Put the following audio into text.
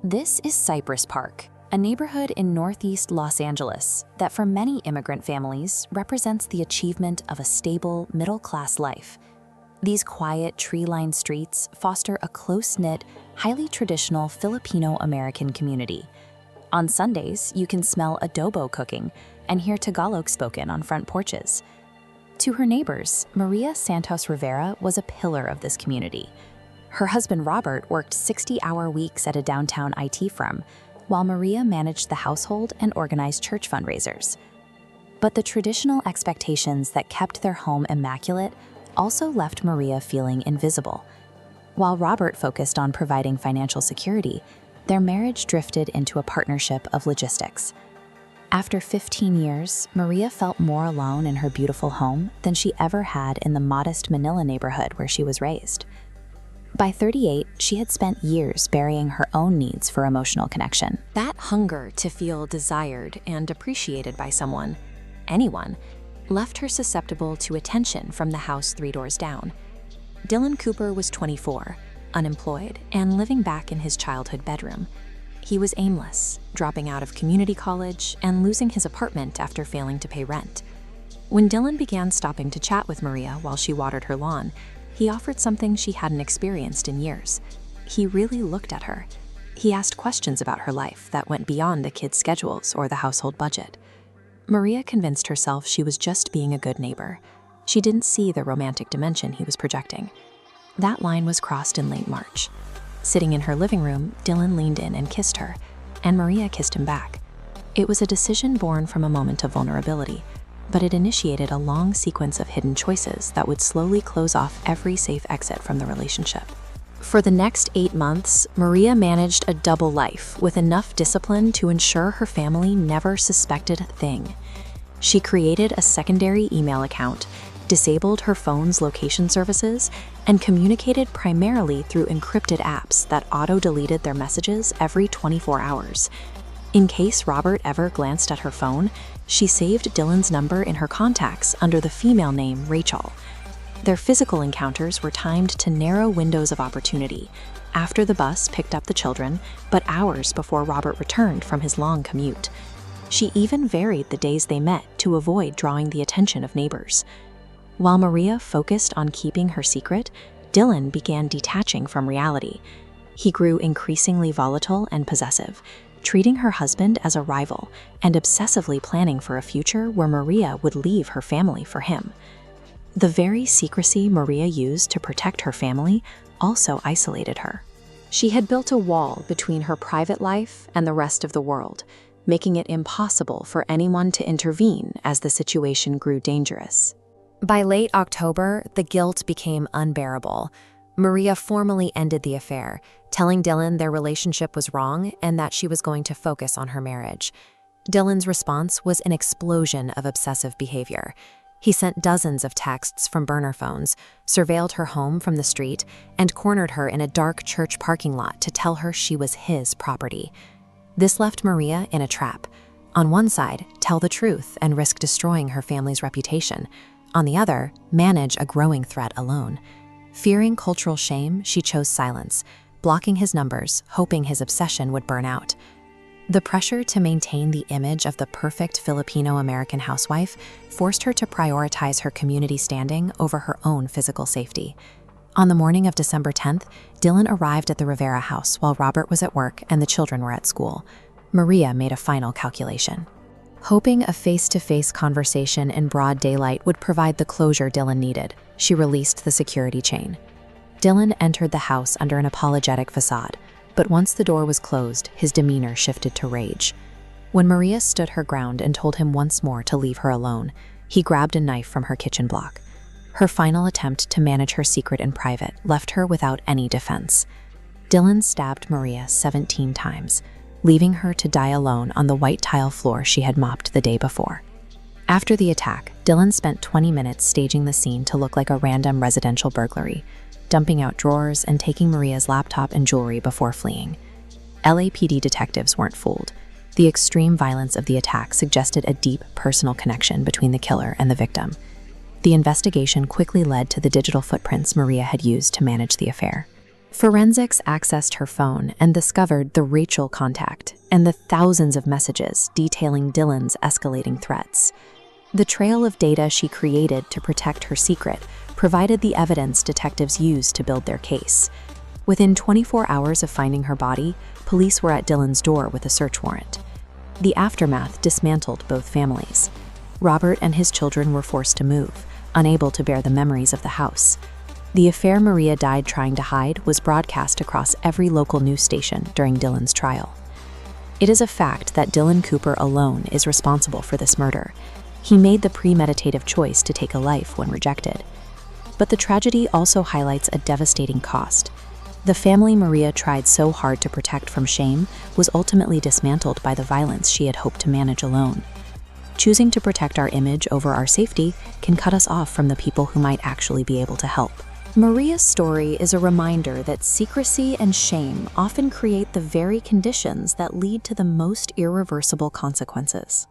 This is Cypress Park, a neighborhood in northeast Los Angeles that for many immigrant families represents the achievement of a stable, middle-class life. These quiet, tree-lined streets foster a close-knit, highly traditional Filipino-American community. On Sundays, you can smell adobo cooking and hear Tagalog spoken on front porches. To her neighbors, Maria Santos Rivera was a pillar of this community. Her husband Robert worked 60-hour weeks at a downtown IT firm, while Maria managed the household and organized church fundraisers. But the traditional expectations that kept their home immaculate also left Maria feeling invisible. While Robert focused on providing financial security, their marriage drifted into a partnership of logistics. After 15 years, Maria felt more alone in her beautiful home than she ever had in the modest Manila neighborhood where she was raised. By 38, she had spent years burying her own needs for emotional connection. That hunger to feel desired and appreciated by someone, anyone, left her susceptible to attention from the house 3 doors down. Dylan Cooper was 24, unemployed, and living back in his childhood bedroom. He was aimless, dropping out of community college and losing his apartment after failing to pay rent. When Dylan began stopping to chat with Maria while she watered her lawn, he offered something she hadn't experienced in years. He really looked at her. He asked questions about her life that went beyond the kids' schedules or the household budget. Maria convinced herself she was just being a good neighbor. She didn't see the romantic dimension he was projecting. That line was crossed in late March. Sitting in her living room, Dylan leaned in and kissed her, and Maria kissed him back. It was a decision born from a moment of vulnerability, but it initiated a long sequence of hidden choices that would slowly close off every safe exit from the relationship. For the next 8 months, Maria managed a double life with enough discipline to ensure her family never suspected a thing. She created a secondary email account, disabled her phone's location services, and communicated primarily through encrypted apps that auto-deleted their messages every 24 hours. In case Robert ever glanced at her phone, she saved Dylan's number in her contacts under the female name Rachel. Their physical encounters were timed to narrow windows of opportunity, after the bus picked up the children, but hours before Robert returned from his long commute. She even varied the days they met to avoid drawing the attention of neighbors. While Maria focused on keeping her secret, Dylan began detaching from reality. He grew increasingly volatile and possessive, treating her husband as a rival and obsessively planning for a future where Maria would leave her family for him. The very secrecy Maria used to protect her family also isolated her. She had built a wall between her private life and the rest of the world, making it impossible for anyone to intervene as the situation grew dangerous. By late October, the guilt became unbearable. Maria formally ended the affair, telling Dylan their relationship was wrong and that she was going to focus on her marriage. Dylan's response was an explosion of obsessive behavior. He sent dozens of texts from burner phones, surveilled her home from the street, and cornered her in a dark church parking lot to tell her she was his property. This left Maria in a trap. On one side, tell the truth and risk destroying her family's reputation. On the other, manage a growing threat alone. Fearing cultural shame, she chose silence, blocking his numbers, hoping his obsession would burn out. The pressure to maintain the image of the perfect Filipino-American housewife forced her to prioritize her community standing over her own physical safety. On the morning of December 10th, Dylan arrived at the Rivera house while Robert was at work and the children were at school. Maria made a final calculation. Hoping a face-to-face conversation in broad daylight would provide the closure Dylan needed, she released the security chain. Dylan entered the house under an apologetic facade, but once the door was closed, his demeanor shifted to rage. When Maria stood her ground and told him once more to leave her alone, he grabbed a knife from her kitchen block. Her final attempt to manage her secret in private left her without any defense. Dylan stabbed Maria 17 times, leaving her to die alone on the white tile floor she had mopped the day before. After the attack, Dylan spent 20 minutes staging the scene to look like a random residential burglary, dumping out drawers and taking Maria's laptop and jewelry before fleeing. LAPD detectives weren't fooled. The extreme violence of the attack suggested a deep personal connection between the killer and the victim. The investigation quickly led to the digital footprints Maria had used to manage the affair. Forensics accessed her phone and discovered the Rachel contact and the thousands of messages detailing Dylan's escalating threats. The trail of data she created to protect her secret provided the evidence detectives used to build their case. Within 24 hours of finding her body, police were at Dylan's door with a search warrant. The aftermath dismantled both families. Robert and his children were forced to move, unable to bear the memories of the house. The affair Maria died trying to hide was broadcast across every local news station during Dylan's trial. It is a fact that Dylan Cooper alone is responsible for this murder. He made the premeditative choice to take a life when rejected. But the tragedy also highlights a devastating cost. The family Maria tried so hard to protect from shame was ultimately dismantled by the violence she had hoped to manage alone. Choosing to protect our image over our safety can cut us off from the people who might actually be able to help. Maria's story is a reminder that secrecy and shame often create the very conditions that lead to the most irreversible consequences.